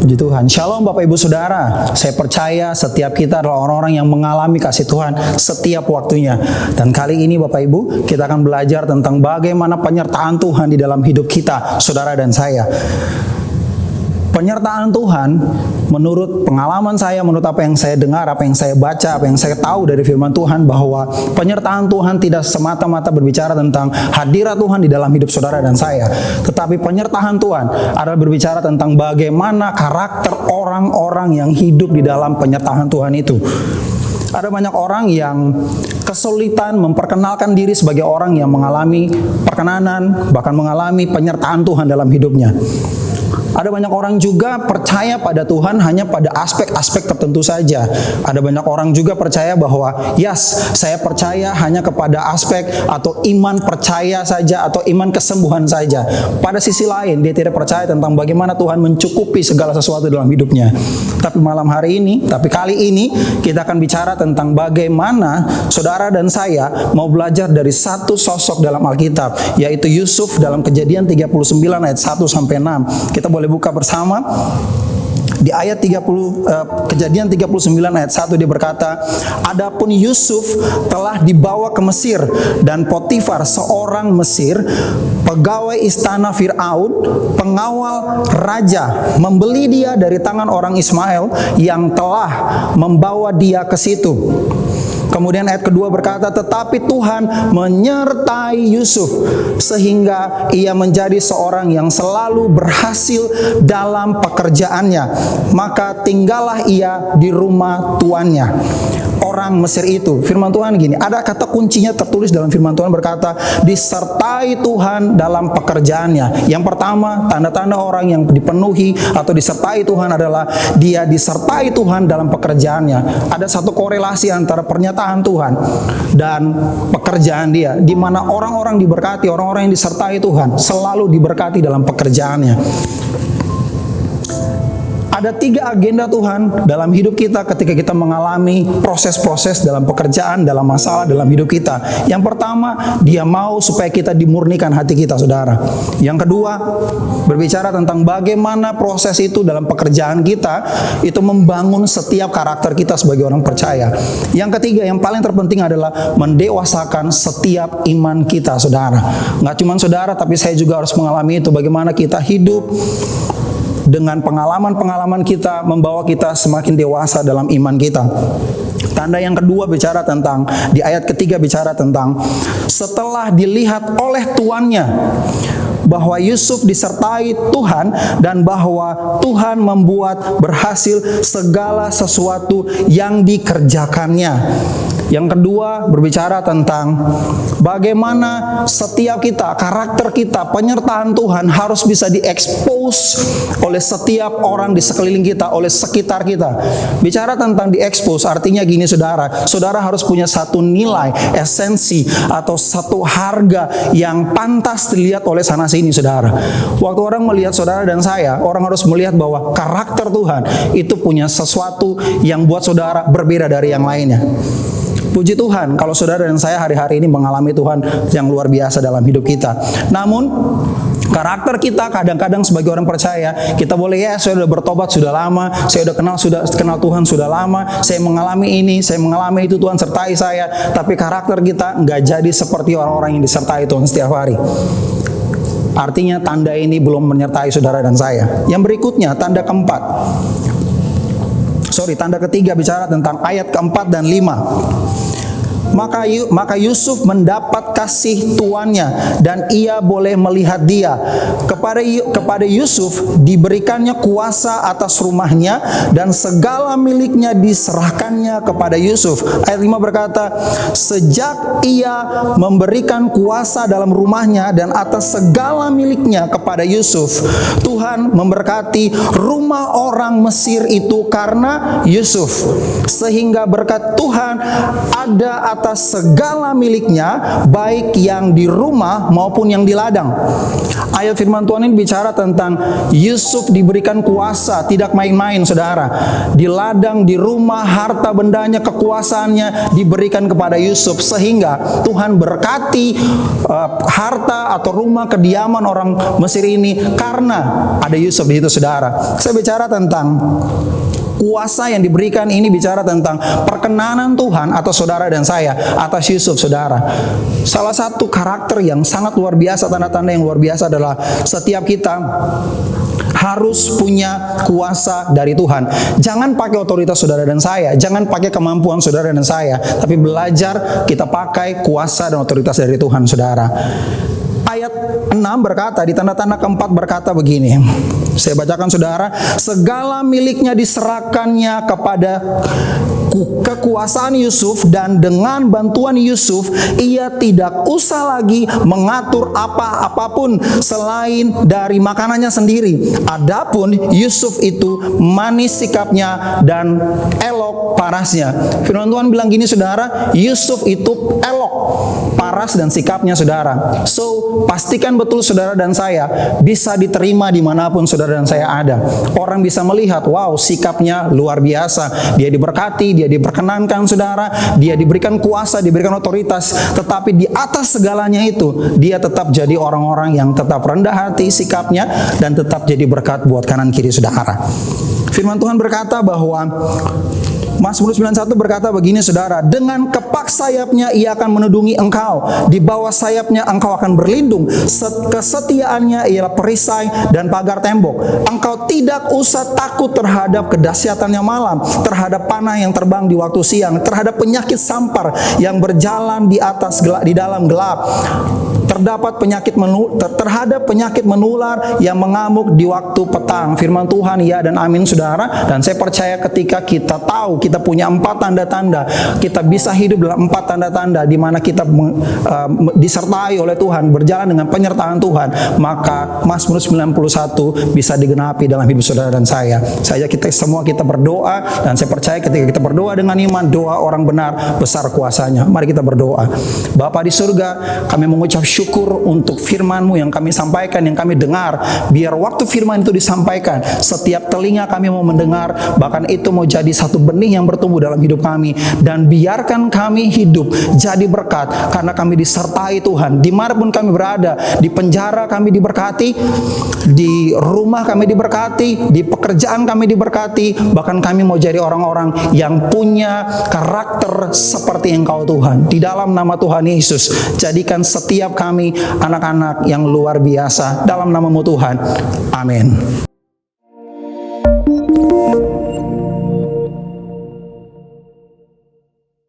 Puji Tuhan. Shalom Bapak Ibu Saudara. Saya percaya setiap kita adalah orang-orang yang mengalami kasih Tuhan setiap waktunya. Dan kali ini Bapak Ibu, kita akan belajar tentang bagaimana penyertaan Tuhan di dalam hidup kita, saudara dan saya. Penyertaan Tuhan, menurut pengalaman saya, menurut apa yang saya dengar, apa yang saya baca, apa yang saya tahu dari firman Tuhan, bahwa penyertaan Tuhan tidak semata-mata berbicara tentang hadirat Tuhan di dalam hidup saudara dan saya. Tetapi penyertaan Tuhan adalah berbicara tentang bagaimana karakter orang-orang yang hidup di dalam penyertaan Tuhan itu. Ada banyak orang yang kesulitan memperkenalkan diri sebagai orang yang mengalami perkenanan, bahkan mengalami penyertaan Tuhan dalam hidupnya. Ada banyak orang juga percaya pada Tuhan hanya pada aspek-aspek tertentu saja. Ada banyak orang juga percaya bahwa, yes, saya percaya hanya kepada aspek atau iman percaya saja atau iman kesembuhan saja. Pada sisi lain, dia tidak percaya tentang bagaimana Tuhan mencukupi segala sesuatu dalam hidupnya. Tapi kali ini, kita akan bicara tentang bagaimana saudara dan saya mau belajar dari satu sosok dalam Alkitab, yaitu Yusuf dalam Kejadian 39 ayat 1 sampai 6. Kita boleh buka bersama. Di ayat Kejadian 39 ayat 1 dia berkata, "Adapun Yusuf telah dibawa ke Mesir, dan Potifar seorang Mesir, pegawai istana Fir'aun, pengawal raja, membeli dia dari tangan orang Ismail yang telah membawa dia ke situ." Kemudian ayat kedua berkata, "Tetapi Tuhan menyertai Yusuf sehingga ia menjadi seorang yang selalu berhasil dalam pekerjaannya. Maka tinggallah ia di rumah tuannya, orang Mesir itu." Firman Tuhan gini, ada kata kuncinya tertulis dalam firman Tuhan berkata, disertai Tuhan dalam pekerjaannya. Yang pertama, tanda-tanda orang yang dipenuhi atau disertai Tuhan adalah dia disertai Tuhan dalam pekerjaannya. Ada satu korelasi antara pernyataan Tuhan dan pekerjaan dia, di mana orang-orang diberkati, orang-orang yang disertai Tuhan selalu diberkati dalam pekerjaannya. Ada 3 agenda Tuhan dalam hidup kita ketika kita mengalami proses-proses dalam pekerjaan, dalam masalah dalam hidup kita. Yang pertama, dia mau supaya kita dimurnikan hati kita, saudara. Yang kedua, berbicara tentang bagaimana proses itu dalam pekerjaan kita, itu membangun setiap karakter kita sebagai orang percaya. Yang ketiga, yang paling terpenting adalah mendewasakan setiap iman kita, saudara. Nggak cuma saudara, tapi saya juga harus mengalami itu. Bagaimana kita hidup dengan pengalaman-pengalaman kita membawa kita semakin dewasa dalam iman kita. Tanda yang kedua bicara tentang, di ayat ketiga bicara tentang setelah dilihat oleh tuannya bahwa Yusuf disertai Tuhan dan bahwa Tuhan membuat berhasil segala sesuatu yang dikerjakannya. Yang kedua berbicara tentang bagaimana setiap kita, karakter kita, penyertaan Tuhan harus bisa diekspos oleh setiap orang di sekeliling kita, oleh sekitar kita. Bicara tentang diekspos artinya gini, saudara. Saudara harus punya satu nilai, esensi atau satu harga yang pantas dilihat oleh sana sini, saudara. Waktu orang melihat saudara dan saya, orang harus melihat bahwa karakter Tuhan itu punya sesuatu yang buat saudara berbeda dari yang lainnya. Puji Tuhan kalau saudara dan saya hari-hari ini mengalami Tuhan yang luar biasa dalam hidup kita. Namun karakter kita kadang-kadang sebagai orang percaya, kita boleh, ya saya sudah bertobat sudah lama, saya sudah kenal Tuhan sudah lama, saya mengalami ini, saya mengalami itu, Tuhan sertai saya. Tapi karakter kita nggak jadi seperti orang-orang yang disertai Tuhan setiap hari. Artinya tanda ini belum menyertai saudara dan saya. Yang berikutnya, tanda ketiga bicara tentang ayat keempat dan 5. Maka Yusuf mendapat kasih tuannya dan ia boleh melihat dia. Kepada Yusuf diberikannya kuasa atas rumahnya dan segala miliknya diserahkannya kepada Yusuf. Ayat 5 berkata, sejak ia memberikan kuasa dalam rumahnya dan atas segala miliknya kepada Yusuf, Tuhan memberkati rumah orang Mesir itu karena Yusuf, sehingga berkat Tuhan ada atas segala miliknya, baik yang di rumah maupun yang di ladang. Ayat firman Tuhan ini bicara tentang Yusuf diberikan kuasa, tidak main-main saudara. Di ladang, di rumah, harta bendanya, kekuasaannya diberikan kepada Yusuf, sehingga Tuhan berkati harta atau rumah kediaman orang Mesir ini karena ada Yusuf di situ saudara. Saya bicara tentang kuasa yang diberikan ini, bicara tentang perkenanan Tuhan atas saudara dan saya, atas Yusuf saudara. Salah satu karakter yang sangat luar biasa, tanda-tanda yang luar biasa adalah setiap kita harus punya kuasa dari Tuhan. Jangan pakai otoritas saudara dan saya, jangan pakai kemampuan saudara dan saya, tapi belajar kita pakai kuasa dan otoritas dari Tuhan saudara. Ayat 6 berkata, di tanda-tanda keempat berkata begini. Saya bacakan saudara, segala miliknya diserahkannya kepada kekuasaan Yusuf, dan dengan bantuan Yusuf ia tidak usah lagi mengatur apapun selain dari makanannya sendiri. Adapun Yusuf itu manis sikapnya dan elok parasnya. Firman Tuhan bilang gini saudara, Yusuf itu elok paras dan sikapnya saudara. So pastikan betul saudara dan saya bisa diterima dimanapun saudara dan saya ada. Orang bisa melihat, wow, sikapnya luar biasa, dia diberkati, dia diperkenankan saudara, dia diberikan kuasa, diberikan otoritas. Tetapi di atas segalanya itu, dia tetap jadi orang-orang yang tetap rendah hati sikapnya, dan tetap jadi berkat buat kanan kiri saudara. Firman Tuhan berkata bahwa Mazmur 91 berkata begini saudara, dengan kepak sayapnya ia akan menudungi engkau, di bawah sayapnya engkau akan berlindung, kesetiaannya ialah perisai dan pagar tembok. Engkau tidak usah takut terhadap kedahsyatannya malam, terhadap panah yang terbang di waktu siang, terhadap penyakit sampar yang berjalan di dalam gelap, terhadap penyakit menular yang mengamuk di waktu petang. Firman Tuhan ya dan amin saudara. Dan saya percaya ketika kita tahu kita punya 4 tanda-tanda, kita bisa hidup dalam 4 tanda-tanda di mana kita disertai oleh Tuhan, berjalan dengan penyertaan Tuhan, maka Mazmur 91 bisa digenapi dalam hidup saudara dan saya. Kita semua kita berdoa, dan saya percaya ketika kita berdoa dengan iman, doa orang benar besar kuasanya. Mari kita berdoa. Bapa di surga, kami mengucap syukur untuk firman-Mu yang kami sampaikan, yang kami dengar. Biar waktu firman itu disampaikan, setiap telinga kami mau mendengar, bahkan itu mau jadi satu benih yang bertumbuh dalam hidup kami. Dan biarkan kami hidup jadi berkat, karena kami disertai Tuhan. Dimanapun kami berada, di penjara kami diberkati, di rumah kami diberkati, di pekerjaan kami diberkati. Bahkan kami mau jadi orang-orang yang punya karakter seperti Engkau Tuhan. Di dalam nama Tuhan Yesus, jadikan setiap kami anak-anak yang luar biasa. Dalam nama-Mu Tuhan, amin.